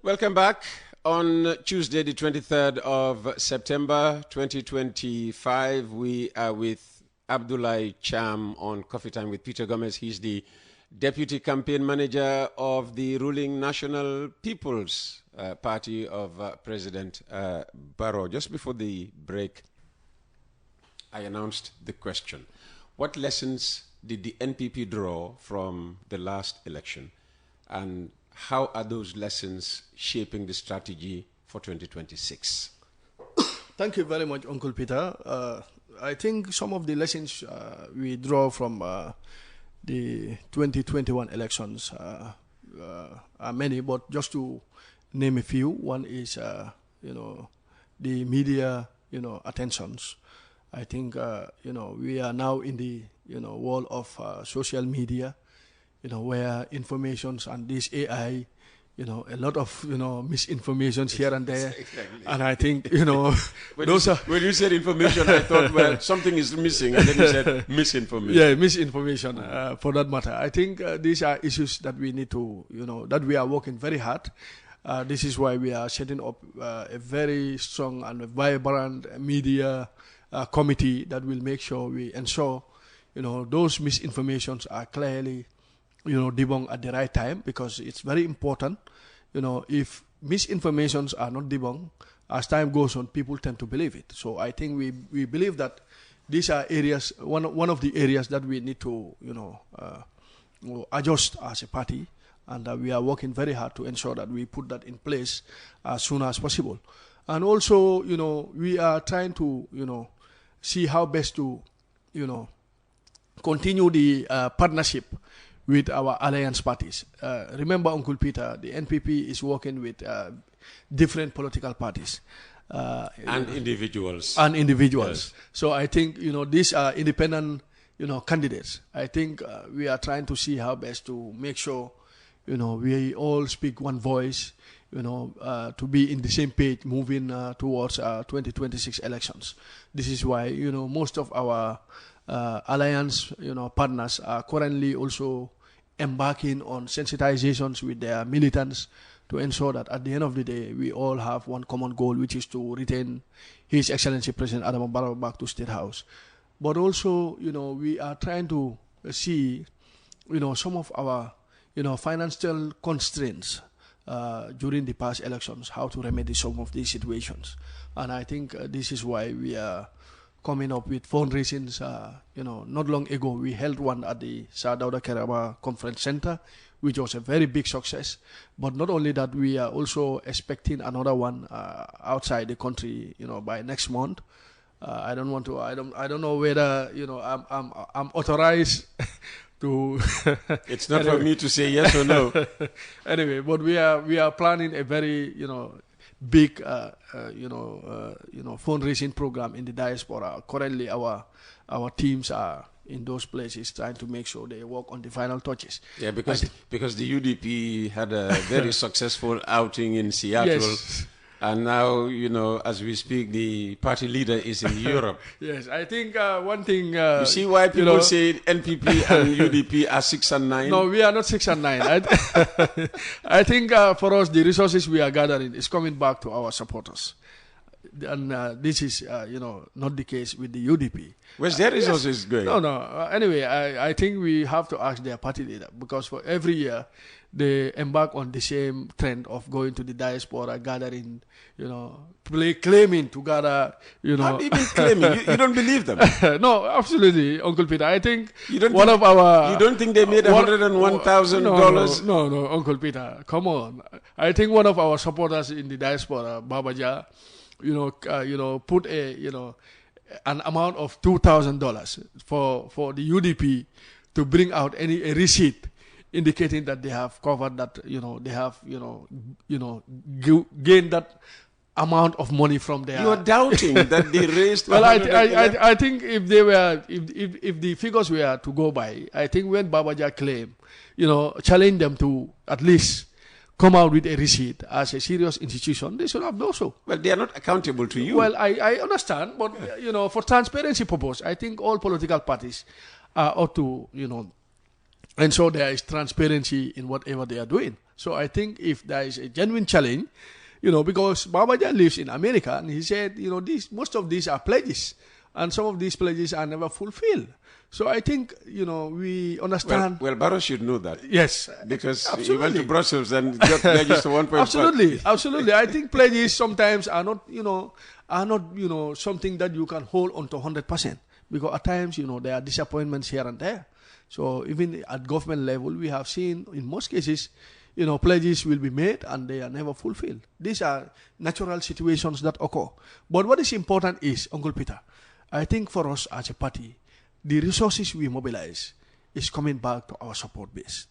Welcome back. On Tuesday, the 23rd of September 2025, we are with Abdoulie Cham on Coffee Time with Peter Gomez. He's the Deputy Campaign Manager of the ruling National People's Party of President Barrow. Just before the break, I announced the question. What lessons did the NPP draw from the last election? And how are those lessons shaping the strategy for 2026? Thank you very much, Uncle Peter. I think some of the lessons we draw from the 2021 elections are many, but just to name a few. One is, the media, attentions. I think, we are now in the, world of social media, where informations and this AI, a lot of, misinformations here and there. Exactly. And I think, when you said information, I thought, well, something is missing. And then you said misinformation. Yeah, misinformation, for that matter. I think these are issues that we need to, that we are working very hard. This is why we are setting up a very strong and vibrant media committee that will make sure we ensure, those misinformations are clearly debunked at the right time, because it's very important. If misinformations are not debunked, as time goes on, people tend to believe it. So I think we believe that these are areas, one of the areas that we need to, adjust as a party, and we are working very hard to ensure that we put that in place as soon as possible. And also, we are trying to, see how best to, continue the partnership with our alliance parties. Remember, Uncle Peter, the NPP is working with different political parties. And individuals. And individuals. Yes. So I think, these are independent, candidates. I think we are trying to see how best to make sure, we all speak one voice, to be in the same page moving towards 2026 elections. This is why, most of our alliance, partners are currently also embarking on sensitizations with their militants to ensure that at the end of the day, we all have one common goal, which is to retain His Excellency President Adama Barrow back to State House. But also, we are trying to see, some of our, financial constraints during the past elections, how to remedy some of these situations. And I think this is why we are coming up with fundraisings. Not long ago, we held one at the Sir Dawda Kairaba Conference Center, which was a very big success. But not only that, we are also expecting another one outside the country, by next month. I don't know whether, I'm authorized to. It's not for me to say yes or no. Anyway, but we are planning a very, big, fundraising program in the diaspora. Currently, our teams are in those places trying to make sure they work on the final touches. Yeah, because the UDP had a very successful outing in Seattle. Yes. And now, as we speak, the party leader is in Europe. Yes, I think one thing. You see why people say NPP and UDP are 6 and 9? No, we are not 6 and 9. I think for us, the resources we are gathering is coming back to our supporters. And this is, not the case with the UDP. Where's their resources going? No. Anyway, I think we have to ask their party leader, because for every year, they embark on the same trend of going to the diaspora, gathering, claiming to gather, Not even claiming. You don't believe them? No, absolutely, Uncle Peter. I think you don't our... You don't think they made $101,000? No, Uncle Peter. Come on. I think one of our supporters in the diaspora, Babaja, put an amount of $2,000 for the UDP to bring out a receipt indicating that they have covered that, they have, gained that amount of money from their... You are doubting that they raised... Well, I think if they were, if the figures were to go by, I think when Babaja claimed, challenge them to at least come out with a receipt as a serious institution, they should have done so. Well, they are not accountable to you. Well, I understand, but, for transparency purpose, I think all political parties ought to, And so there is transparency in whatever they are doing. So I think if there is a genuine challenge, because Babaja lives in America, and he said, most of these are pledges, and some of these pledges are never fulfilled. So I think, we understand. Well, Barrow should know that. Yes. Because absolutely. he went to Brussels and got pledges to 1.5. Absolutely. I think pledges sometimes are not, something that you can hold on to 100%. Because at times, there are disappointments here and there. So even at government level, we have seen in most cases, pledges will be made and they are never fulfilled. These are natural situations that occur. But what is important is, Uncle Peter, I think for us as a party, the resources we mobilize is coming back to our support base.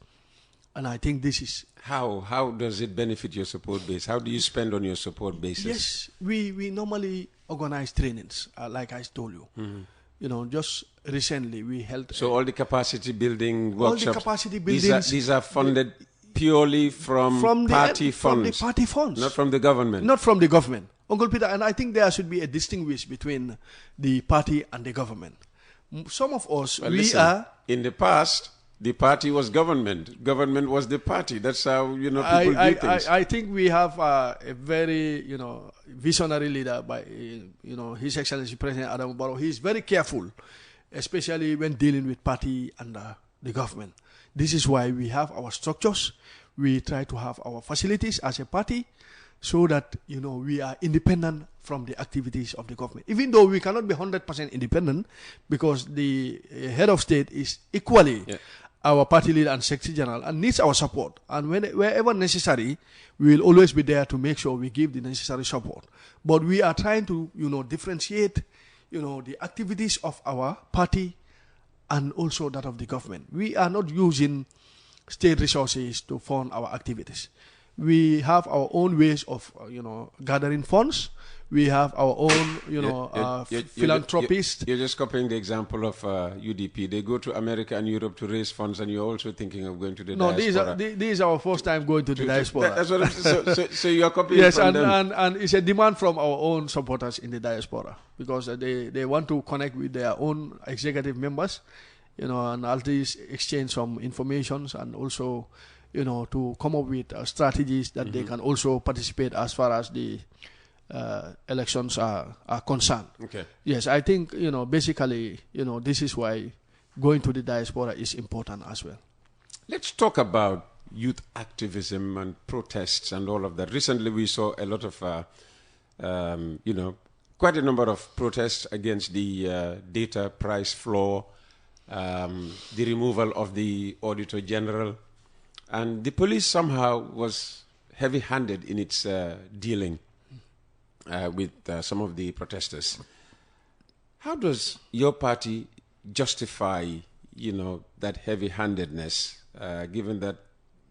And I think this is... How does it benefit your support base? How do you spend on your support basis? Yes, we normally organize trainings, like I told you. Mm-hmm. Just recently we held... So all the capacity building workshops... All the capacity buildings... These are funded purely from party funds? From the party funds. Not from the government? Not from the government. Uncle Peter, and I think there should be a distinguish between the party and the government. Some of us, in the past, the party was government. Government was the party. That's how, people do things. I think we have a very, visionary leader by, His Excellency President Adam Barrow. He is very careful, especially when dealing with party and the government. This is why we have our structures. We try to have our facilities as a party so that, we are independent from the activities of the government. Even though we cannot be 100% independent because the head of state is equally our party leader and secretary general and needs our support. And wherever necessary, we will always be there to make sure we give the necessary support. But we are trying to, differentiate, the activities of our party and also that of the government. We are not using state resources to fund our activities. We have our own ways of, gathering funds. We have our own, philanthropists. You're just copying the example of UDP. They go to America and Europe to raise funds, and you're also thinking of going to the diaspora. No, this is our first time going to the diaspora. That's what so you're copying from them. Yes, and it's a demand from our own supporters in the diaspora because they want to connect with their own executive members, and all these exchange some informations and also, to come up with strategies that they can also participate as far as the elections are concerned. Okay. Yes, I think, basically, this is why going to the diaspora is important as well. Let's talk about youth activism and protests and all of that. Recently, we saw a lot of, quite a number of protests against the data price floor, the removal of the Auditor General, and the police somehow was heavy-handed in its dealing with some of the protesters. How does your party justify, that heavy-handedness, given that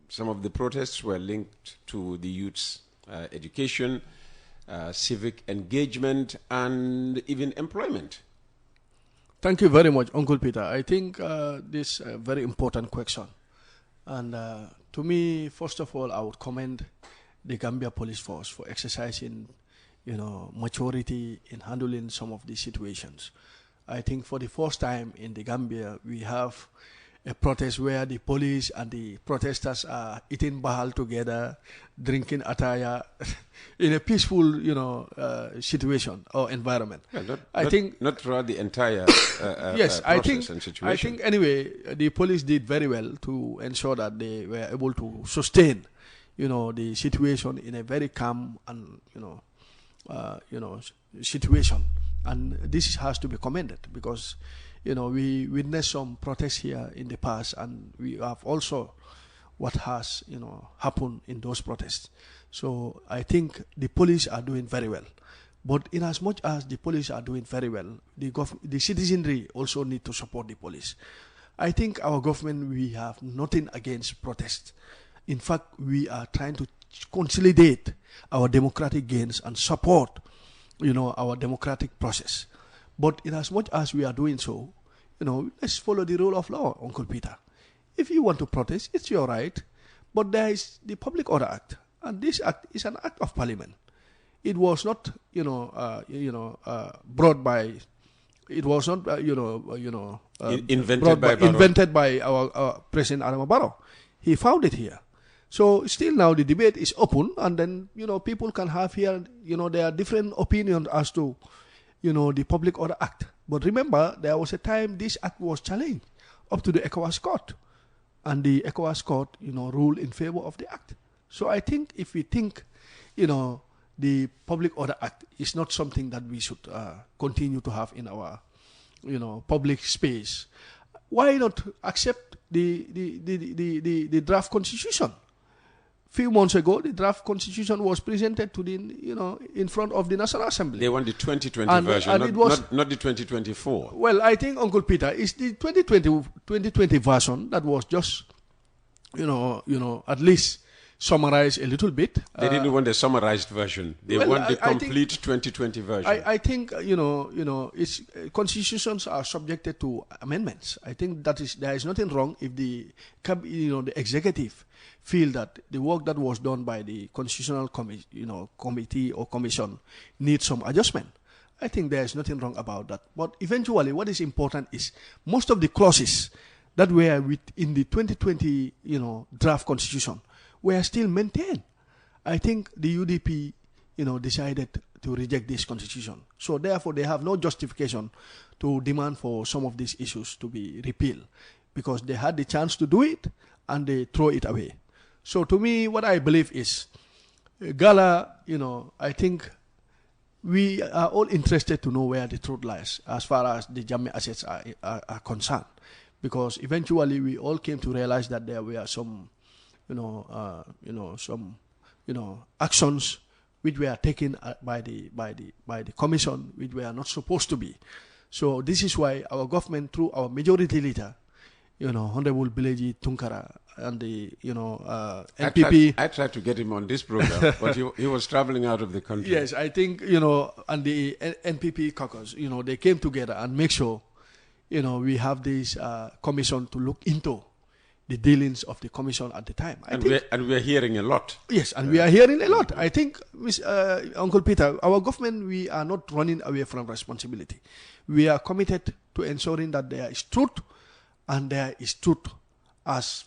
some of the protests were linked to the youth's education, civic engagement, and even employment? Thank you very much, Uncle Peter. I think this is a very important question. And to me, first of all, I would commend the Gambia Police Force for exercising, maturity in handling some of these situations. I think for the first time in the Gambia, we have a protest where the police and the protesters are eating bahal together, drinking attaya in a peaceful, situation or environment. Yeah, not throughout the entire yes, process and situation. I think anyway, the police did very well to ensure that they were able to sustain, the situation in a very calm and, situation. And this has to be commended because, we witnessed some protests here in the past, and we have also what has, happened in those protests. So I think the police are doing very well. But in as much as the police are doing very well, the citizenry also need to support the police. I think our government, we have nothing against protests. In fact, we are trying to consolidate our democratic gains and support, our democratic process. But in as much as we are doing so, let's follow the rule of law, Uncle Peter. If you want to protest, it's your right. But there is the Public Order Act, and this act is an act of parliament. It was not, brought by, it was not, invented by our President Adama Barrow. He found it here. So still now the debate is open, and then, people can have here, there are different opinions as to, the Public Order Act. But remember, there was a time this act was challenged up to the ECOWAS court, and the ECOWAS court, ruled in favor of the act. So I think if we think, the Public Order Act is not something that we should continue to have in our, public space, why not accept the draft constitution? Few months ago, the draft constitution was presented to the, in front of the National Assembly. They want the 2020 version, not the 2024. Well, I think, Uncle Peter, it's the 2020 version that was just, at least summarized a little bit. They didn't want the summarized version. They want the complete 2020 version. I think, it's, constitutions are subjected to amendments. I think there is nothing wrong if the executive feel that the work that was done by the constitutional committee or commission needs some adjustment. I think there is nothing wrong about that. But eventually, what is important is most of the clauses that were in the 2020 draft constitution were still maintained. I think the UDP decided to reject this constitution. So therefore, they have no justification to demand for some of these issues to be repealed, because they had the chance to do it and they throw it away. So to me, what I believe is, Gala, I think we are all interested to know where the truth lies as far as the Jammeh assets are concerned, because eventually we all came to realize that there were some, actions which were taken by the commission which were not supposed to be. So this is why our government, through our majority leader, Honorable Bileji Tunkara, and the NPP. I tried to get him on this program, but he was traveling out of the country. Yes, I think and the NPP caucus, they came together and make sure we have this commission to look into the dealings of the commission at the time. And we're hearing a lot. Yes, and we are hearing a lot. I think, Uncle Peter, our government, we are not running away from responsibility. We are committed to ensuring that there is truth, and there is truth as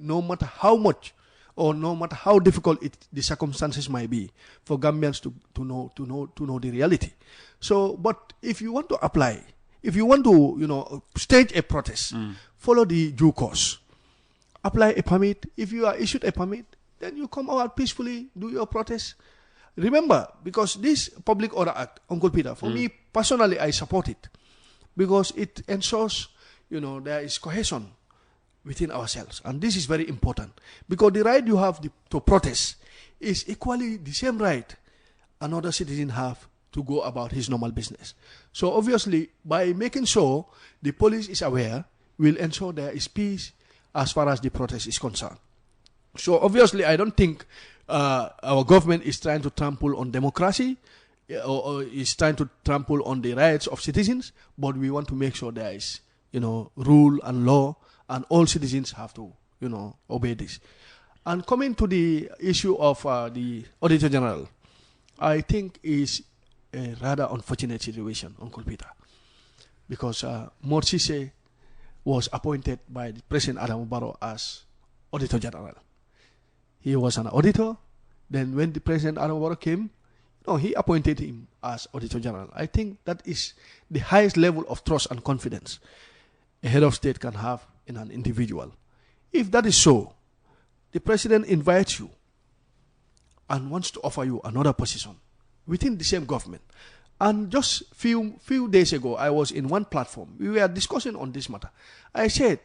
no matter how much or no matter how difficult the circumstances might be for Gambians to know the reality. So, but if you want to apply, if you want to stage a protest, follow the due course, apply a permit. If you are issued a permit, then you come out peacefully, do your protest. Remember, because this Public Order Act, Uncle Peter, for me personally, I support it, because it ensures there is cohesion within ourselves. And this is very important, because the right you have to protest is equally the same right another citizen have to go about his normal business. So obviously, by making sure the police is aware, will ensure there is peace as far as the protest is concerned. So obviously, I don't think our government is trying to trample on democracy or is trying to trample on the rights of citizens, but we want to make sure there is rule and law, and all citizens have to, obey this. And coming to the issue of the Auditor General, I think is a rather unfortunate situation, Uncle Peter, because Morsise was appointed by the President Adama Barrow as Auditor General. He was an auditor. Then when the President Adama Barrow came, he appointed him as Auditor General. I think that is the highest level of trust and confidence a head of state can have in an individual. If that is so, the President invites you and wants to offer you another position within the same government. And just few days ago, I was in one platform. We were discussing on this matter. I said,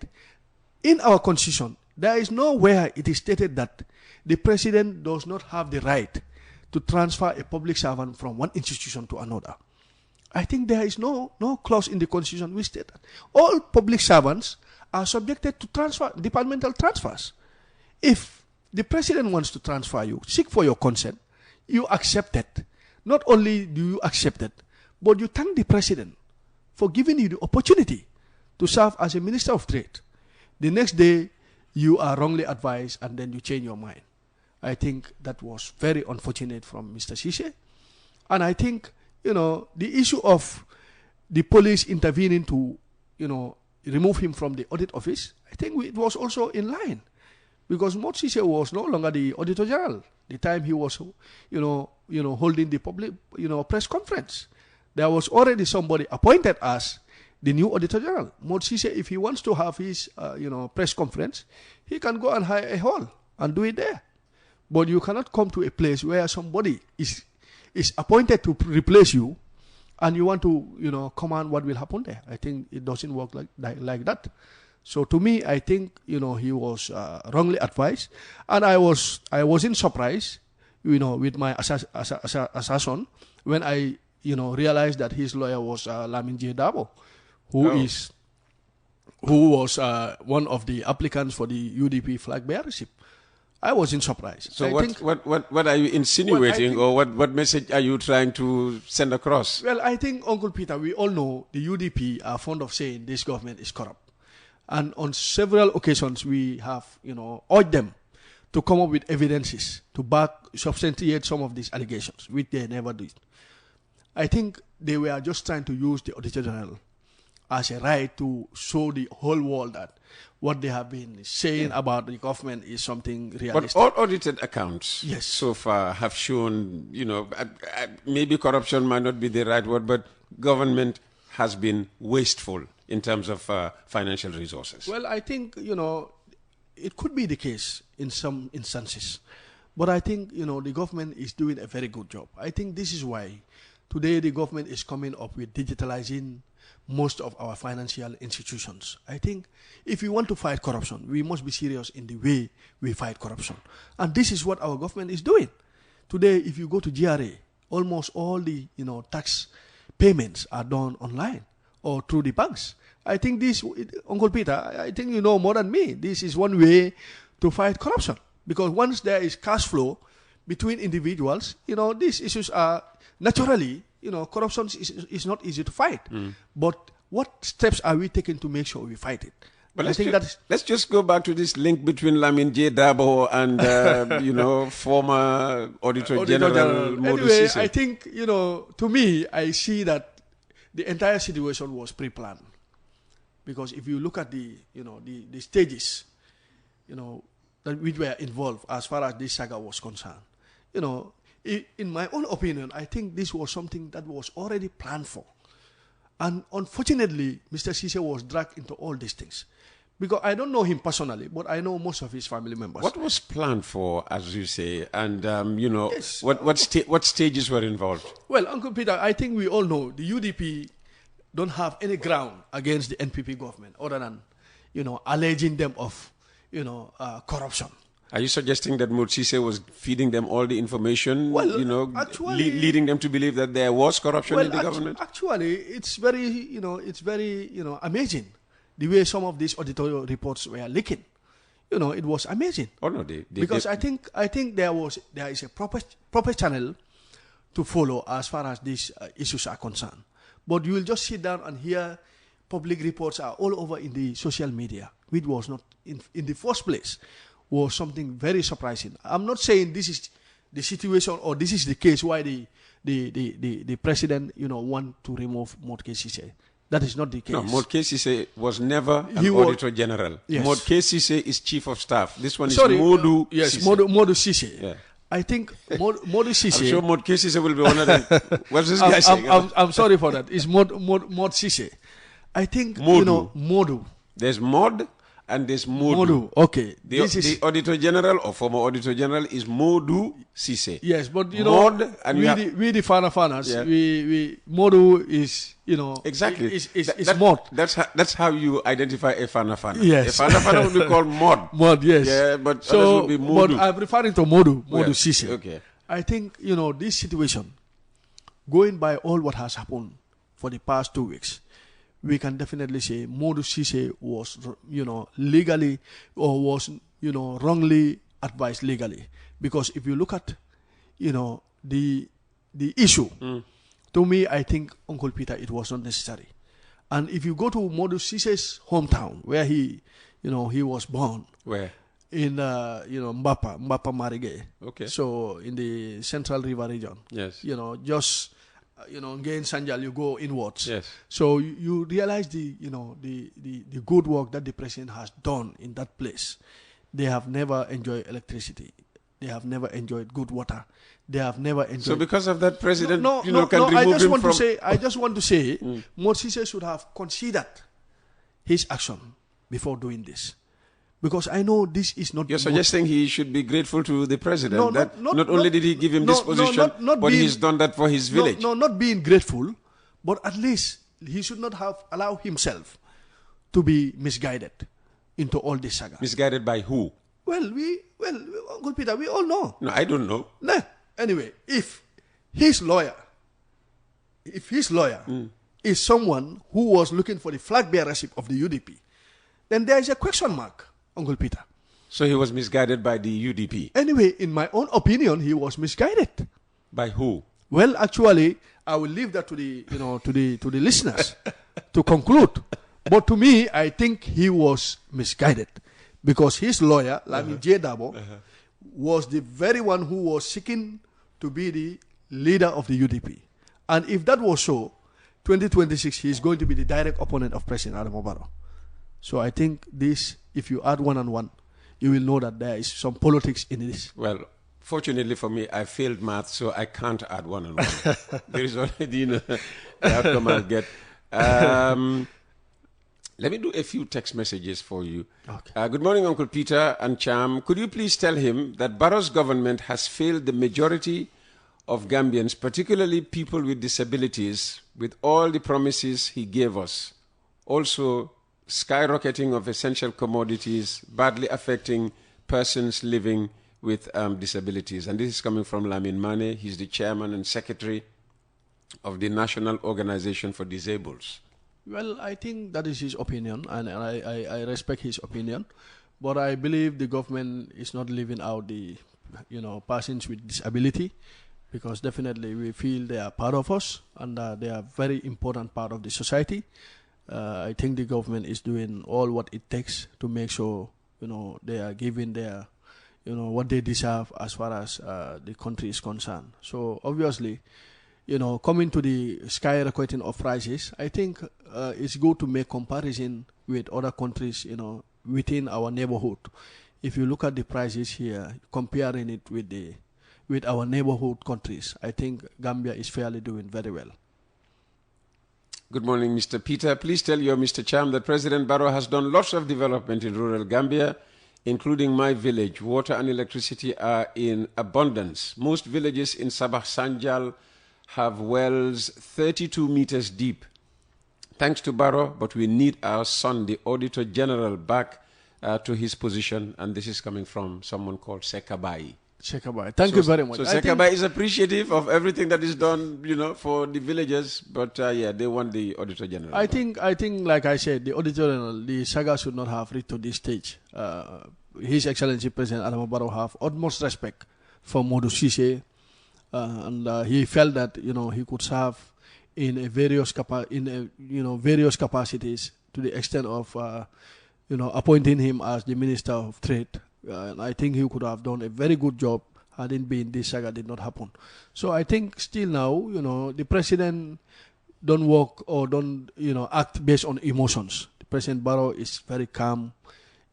in our constitution, there is nowhere it is stated that the President does not have the right to transfer a public servant from one institution to another. I think there is no clause in the constitution which states that all public servants are subjected to departmental transfers. If the President wants to transfer you, seek for your consent, you accept it. Not only do you accept it, but you thank the President for giving you the opportunity to serve as a Minister of Trade. The next day, you are wrongly advised and then you change your mind. I think that was very unfortunate from Mr. Sise. And I think, the issue of the police intervening to, remove him from the audit office, I think it was also in line. Because Mod Cisse was no longer the Auditor General. The time he was, holding the public, press conference. There was already somebody appointed as the new Auditor General. Mod Cisse, if he wants to have his, press conference, he can go and hire a hall and do it there. But you cannot come to a place where somebody is appointed to replace you, and you want to, command what will happen there. I think it doesn't work like that. So to me, I think, he was wrongly advised, and I wasn't surprised, with my assassin when I, realized that his lawyer was Lamin J. Dabo, who was one of the applicants for the UDP flag bearership. I wasn't surprised. So what are you insinuating, or what message are you trying to send across? Well, I think, Uncle Peter, we all know the UDP are fond of saying this government is corrupt. And on several occasions, we have, urged them to come up with evidences to substantiate some of these allegations, which they never did. I think they were just trying to use the Auditor General as a right to show the whole world that what they have been saying about the government is something realistic. But all audited accounts yes. so far have shown, maybe corruption might not be the right word, but government has been wasteful in terms of financial resources. Well, I think, it could be the case in some instances. But I think, the government is doing a very good job. I think this is why today the government is coming up with digitalizing most of our financial institutions. I think if we want to fight corruption, we must be serious in the way we fight corruption. And this is what our government is doing. Today, if you go to GRA, almost all the, tax payments are done online or through the banks. I think this, Uncle Peter, I think you know more than me. This is one way to fight corruption. Because once there is cash flow between individuals, these issues are naturally, corruption is not easy to fight. But what steps are we taking to make sure we fight it? But let's just go back to this link between Lamin J. Dabo and, former Auditor General Modou Anyway, Cisse. I think, to me, I see that the entire situation was pre-planned. Because if you look at the stages, that which were involved as far as this saga was concerned, in my own opinion, I think this was something that was already planned for. And unfortunately, Mr. Cisse was dragged into all these things. Because I don't know him personally, but I know most of his family members. What was planned for, as you say, and, Yes. what stages were involved? Well, Uncle Peter, I think we all know the UDP don't have any ground against the NPP government other than, alleging them of, corruption. Are you suggesting that Modou Cisse was feeding them all the information, actually, leading them to believe that there was corruption in the government? Actually, it's very, amazing the way some of these auditorial reports were leaking. It was amazing. Oh no, because I think there is a proper channel to follow as far as these issues are concerned. But you will just sit down and hear public reports are all over in the social media, which was not in the first place. Was something very surprising. I'm not saying this is the situation or this is the case why the president want to remove Modou Cisse. That is not the case. No, Modou Cisse was never an Auditor General. Yes. Modou Cisse is Chief of Staff. This one is Modou Cisse. Modou Cisse. Yeah. I think Modou Cisse. I'm sure Modou Cisse will be one of them. What's this guy saying? I'm sorry for that. It's Modou Cisse. I think Modou. There's Mod and there's Modou. Okay. The Auditor General or former Auditor General is Modou Cisse. Yes, but Mod and we the Fanas, yeah. we Modou is exactly is Mod. That's how you identify a Fana. Yes. A Fana will be called Mod. Mod, yes. Yeah, but others will be Modou. But I'm referring to Modou Yeah. Cisse. Okay. I think this situation, going by all what has happened for the past 2 weeks, we can definitely say Modou Cisse was, legally or was, wrongly advised legally. Because if you look at, the issue, to me, I think, Uncle Peter, it was not necessary. And if you go to Modou Cisse's hometown, where he was born. Where? In, Mbapa Marige. Okay. So, in the Central River region. Yes. Just Ngain Sanjal, you go inwards. Yes. So you realize the good work that the president has done in that place. They have never enjoyed electricity. They have never enjoyed good water. They have never enjoyed. So because of that, president, can remove him from. I just want to say, Moses should have considered his action before doing this, because I know this is not. You're suggesting he should be grateful to the president. Not only did he give him this position, but he's done that for his village. No, not being grateful, but at least he should not have allowed himself to be misguided into all this saga. Misguided by who? Well, Uncle Peter, we all know. No, I don't know. No. Anyway, if his lawyer is someone who was looking for the flag bearership of the UDP, then there is a question mark, Uncle Peter. So he was misguided by the UDP? Anyway, in my own opinion, he was misguided. By who? Well, actually, I will leave that to the listeners to conclude. But to me, I think he was misguided, because his lawyer, Lamin J. Dabo, was the very one who was seeking to be the leader of the UDP. And if that was so, 2026, he is going to be the direct opponent of President Adamo Barrow. So I think this, if you add 1 and 1, you will know that there is some politics in this. Well, fortunately for me, I failed math, so I can't add 1 and 1. There is already the outcome I'll get. Let me do a few text messages for you. Okay. Good morning, Uncle Peter and Cham. Could you please tell him that Barrow's government has failed the majority of Gambians, particularly people with disabilities, with all the promises he gave us? Also, skyrocketing of essential commodities, badly affecting persons living with disabilities. And this is coming from Lamin Mane. He's the chairman and secretary of the National Organization for Disabled. Well, I think that is his opinion, and I respect his opinion. But I believe the government is not leaving out the, persons with disability, because definitely we feel they are part of us, and they are a very important part of the society. I think the government is doing all what it takes to make sure, they are giving their, what they deserve as far as the country is concerned. So obviously, coming to the skyrocketing of prices, I think it's good to make comparison with other countries, within our neighborhood. If you look at the prices here, comparing it with our neighborhood countries, I think Gambia is fairly doing very well. Good morning, Mr. Peter. Please tell your Mr. Cham that President Barrow has done lots of development in rural Gambia, including my village. Water and electricity are in abundance. Most villages in Sabah Sanjal have wells 32 meters deep. Thanks to Barrow, but we need our son, the Auditor General, back to his position. And this is coming from someone called Sekabai. Sekabai. Thank you very much. So Sekabai is appreciative of everything that is done, for the villagers. But they want the Auditor General. I think, like I said, the Auditor General, the saga should not have reached to this stage. His Excellency President Adamo Barrow have utmost respect for Modou Cissé, and he felt that he could serve in various capacities, to the extent of appointing him as the Minister of Trade. And I think he could have done a very good job hadn't been this saga did not happen. So I think still now, the president don't work or don't act based on emotions. The President Barrow is very calm,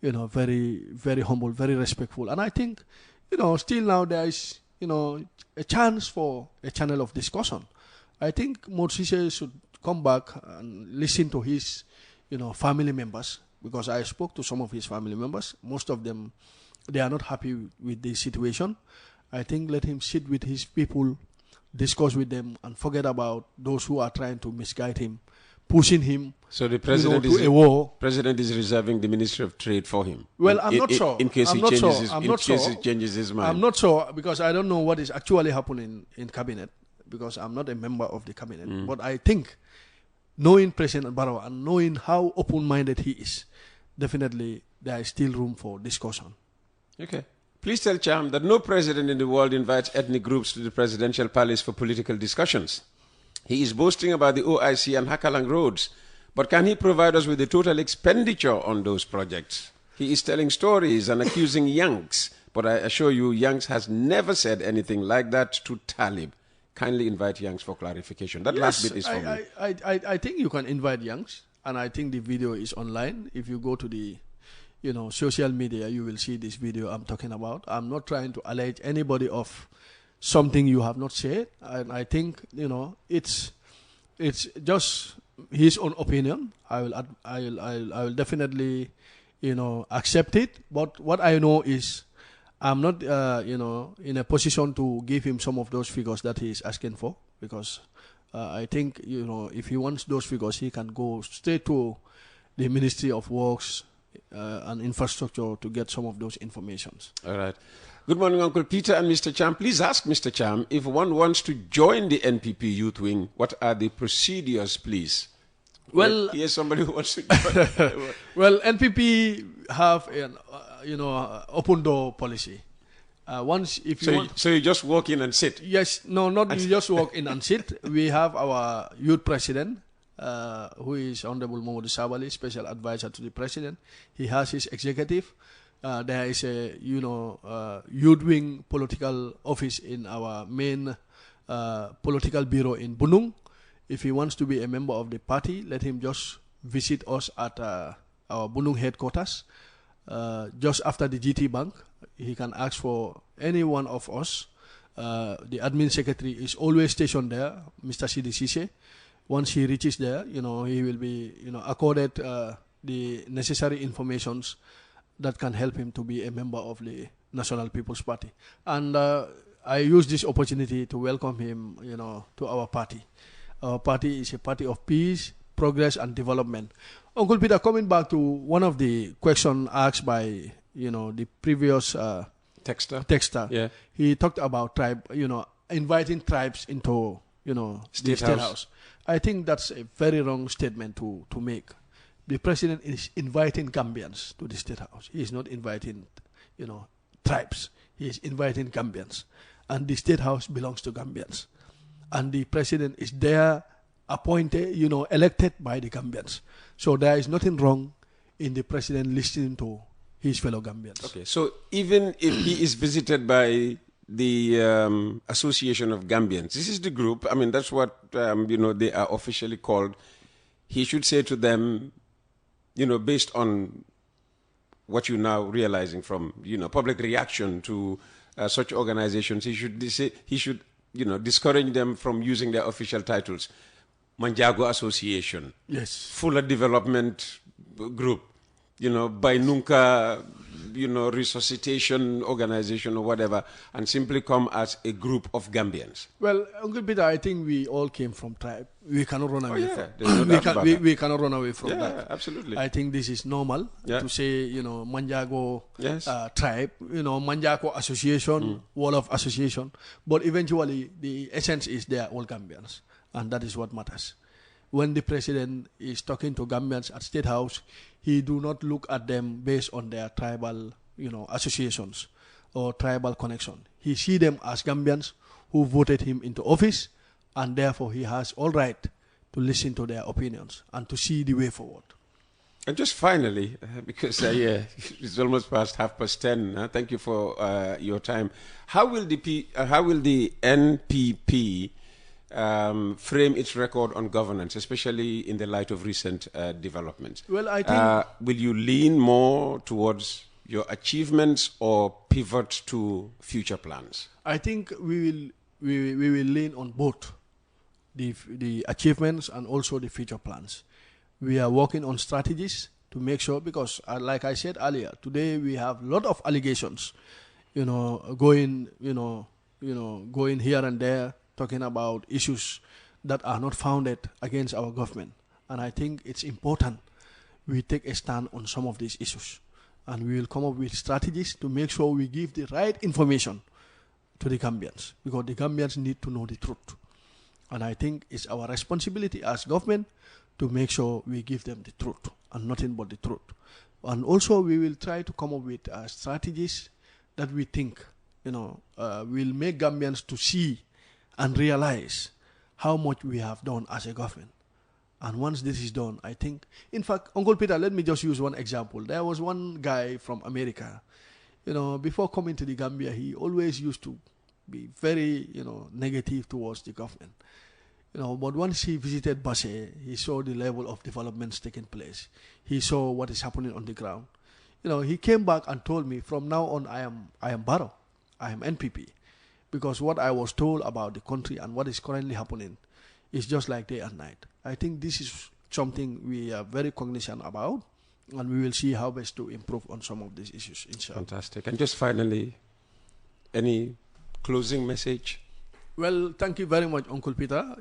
very, very humble, very respectful. And I think still now there is a chance for a channel of discussion. I think Modou should come back and listen to his family members, because I spoke to some of his family members. Most of them, they are not happy with the situation. I think let him sit with his people, discuss with them, and forget about those who are trying to misguide him, pushing him. So the president to a war. President is reserving the Ministry of Trade for him. Well, I'm not sure. In case he changes his mind. I'm not sure, because I don't know what is actually happening in cabinet, because I'm not a member of the cabinet. But I think, knowing President Barrow and knowing how open-minded he is, definitely there is still room for discussion. Okay. Please tell Cham that no president in the world invites ethnic groups to the presidential palace for political discussions. He is boasting about the OIC and Hakalang roads, but can he provide us with the total expenditure on those projects? He is telling stories and accusing Yanks, but I assure you, Yanks has never said anything like that to Talib. kindly invite Youngs for clarification. That last bit is for me. I think you can invite Youngs, and I think the video is online. If you go to the social media, you will see this video I'm talking about. I'm not trying to allege anybody of something you have not said, and I think it's just his own opinion. I will definitely accept it. But what I know is I'm not in a position to give him some of those figures that he is asking for, because I think if he wants those figures, he can go straight to the Ministry of Works and Infrastructure to get some of those informations. All right. Good morning, Uncle Peter and Mr. Cham. Please ask Mr. Cham, if one wants to join the NPP Youth Wing, what are the procedures, please? Well, here's somebody who wants to join. Well, NPP have an open door policy. So you just walk in and sit? Yes, no, not you just walk in and sit. We have our youth president, who is Honorable Momodu Sabali, special advisor to the president. He has his executive. There is a youth wing political office in our main political bureau in Bunung. If he wants to be a member of the party, let him just visit us at our Bunung headquarters. Just after the GT Bank, he can ask for any one of us. The admin secretary is always stationed there, Mr. Sidi Sise. Once he reaches there, he will be accorded the necessary informations that can help him to be a member of the National People's Party. And I use this opportunity to welcome him, to our party. Our party is a party of peace, progress, and development. Uncle Peter, coming back to one of the questions asked by, the previous texter, yeah. He talked about inviting tribes into, State House. I think that's a very wrong statement to make. The president is inviting Gambians to the State House. He is not inviting, tribes. He is inviting Gambians. And the State House belongs to Gambians. And the president is there, appointed, elected by the Gambians. So there is nothing wrong in the president listening to his fellow Gambians. Okay, so even if he is visited by the Association of Gambians, this is the group, that's what, they are officially called, he should say to them, based on what you're now realizing from, public reaction to such organizations, he should discourage them from using their official titles. Manjago Association. Yes. Fuller Development Group. Bainunka, Resuscitation Organization or whatever, and simply come as a group of Gambians. Well, Uncle Peter, I think we all came from tribe. We cannot run away from that. We cannot run away from that. Yeah, absolutely. I think this is normal to say, Manjago tribe, Manjago Association, Wall of Association. But eventually, the essence is they are all Gambians. And that is what matters. When the president is talking to Gambians at State House, he do not look at them based on their tribal, associations or tribal connection. He see them as Gambians who voted him into office, and therefore he has all right to listen to their opinions and to see the way forward. And just finally, because it's almost past 10:30. Thank you for your time. How will the NPP frame its record on governance, especially in the light of recent developments? Well, I think... will you lean more towards your achievements or pivot to future plans? I think we will lean on both the achievements and also the future plans. We are working on strategies to make sure, because like I said earlier, today we have a lot of allegations, going here and there, talking about issues that are not founded against our government. And I think it's important we take a stand on some of these issues. And we will come up with strategies to make sure we give the right information to the Gambians, because the Gambians need to know the truth. And I think it's our responsibility as government to make sure we give them the truth and nothing but the truth. And also we will try to come up with strategies that we think, will make Gambians to see and realize how much we have done as a government. And once this is done, I think, in fact, Uncle Peter, let me just use one example. There was one guy from America, before coming to the Gambia, he always used to, be very, negative towards the government. But once he visited Basse, he saw the level of developments taking place. He saw what is happening on the ground. He came back and told me, from now on, I am Barrow. I am NPP. Because what I was told about the country and what is currently happening is just like day and night. I think this is something we are very cognizant about, and we will see how best to improve on some of these issues, inshallah. Fantastic. And just finally, any closing message? Well, thank you very much, Uncle Peter.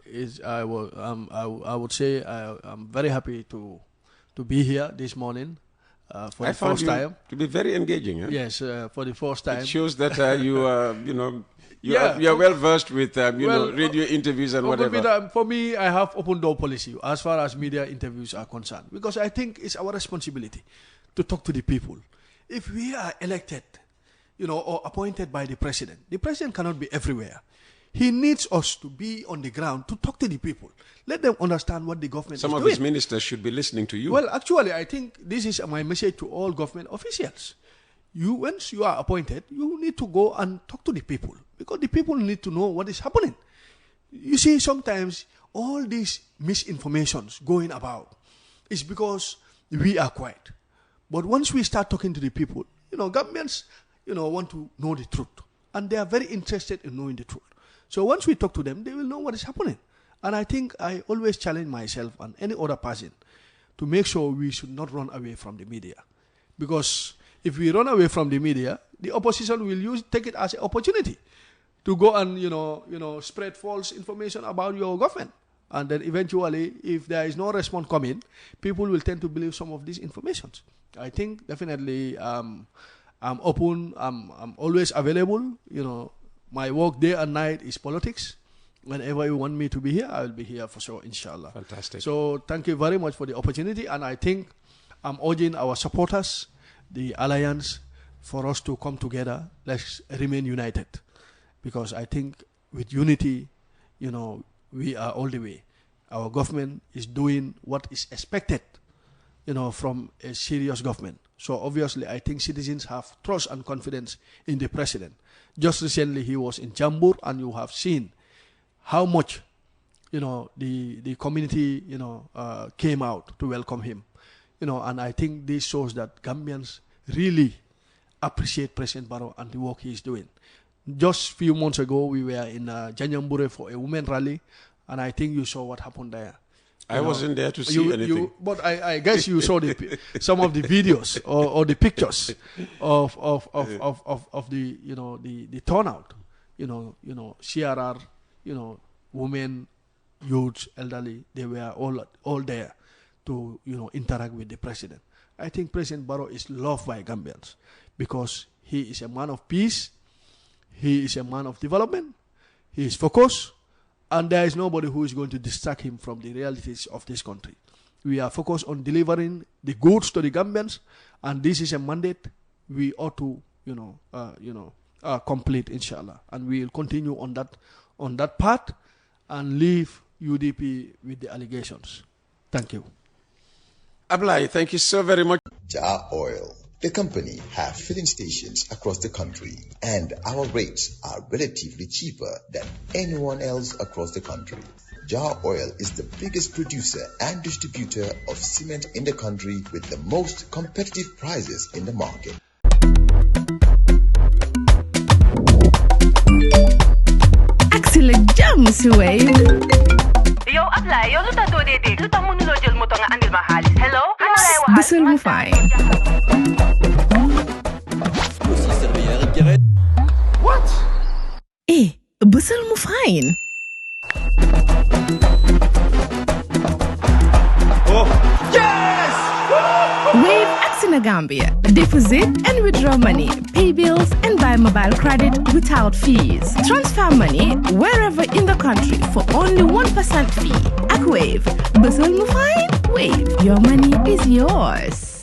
I would say I'm very happy to be here this morning for the first time. To be very engaging. Huh? Yes, for the first time. It shows that you are, you are well versed with radio interviews and Uncle whatever. Peter, for me, I have open door policy as far as media interviews are concerned, because I think it's our responsibility to talk to the people. If we are elected, or appointed by the president cannot be everywhere. He needs us to be on the ground to talk to the people. Let them understand what the government is doing. Some of his ministers should be listening to you. Well, actually, I think this is my message to all government officials. Once you are appointed, you need to go and talk to the people, because the people need to know what is happening. You see, sometimes all these misinformations going about is because we are quiet. But once we start talking to the people, Gambians, want to know the truth. And they are very interested in knowing the truth. So once we talk to them, they will know what is happening. And I think I always challenge myself and any other person to make sure we should not run away from the media. Because if we run away from the media, the opposition will take it as an opportunity to go and, spread false information about your government. And then eventually, if there is no response coming, people will tend to believe some of these informations. I think definitely I'm open, I'm always available, My work day and night is politics. Whenever you want me to be here, I will be here for sure, inshallah. Fantastic. So thank you very much for the opportunity. And I think I'm urging our supporters, the alliance, for us to come together. Let's remain united. Because I think with unity, we are all the way. Our government is doing what is expected, from a serious government. So obviously, I think citizens have trust and confidence in the president. Just recently, he was in Jambur, and you have seen how much, the community, came out to welcome him. And I think this shows that Gambians really appreciate President Barrow and the work he is doing. Just a few months ago, we were in Janjambure for a women rally, and I think you saw what happened there. I wasn't there to see anything. But I guess you saw some of the videos or the pictures of the the turnout. CRR, women, youths, elderly, they were all there to interact with the president. I think President Barrow is loved by Gambians because he is a man of peace, he is a man of development, he is focused. And there is nobody who is going to distract him from the realities of this country. We are focused on delivering the goods to the Gambians, and this is a mandate we ought to, complete, inshallah. And we will continue on that path and leave UDP with the allegations. Thank you. Abdoulie, thank you so very much. Jar Oil. The company have filling stations across the country, and our rates are relatively cheaper than anyone else across the country. Jar Oil is the biggest producer and distributor of cement in the country with the most competitive prices in the market. Excellent jam, Suede. Yo, Abdoulie, yo, luta do dede. Luta mo nulo jël moto nga andil ma xaalis. Hello? Bisul mu fay. What? Bisul mu fine. Oh, yes! Wave Axina Gambia. Deposit and withdraw money, pay bills, and buy mobile credit without fees. Transfer money wherever in the country for only 1% fee. At Wave. Bisul mu fine? Wave. Your money is yours.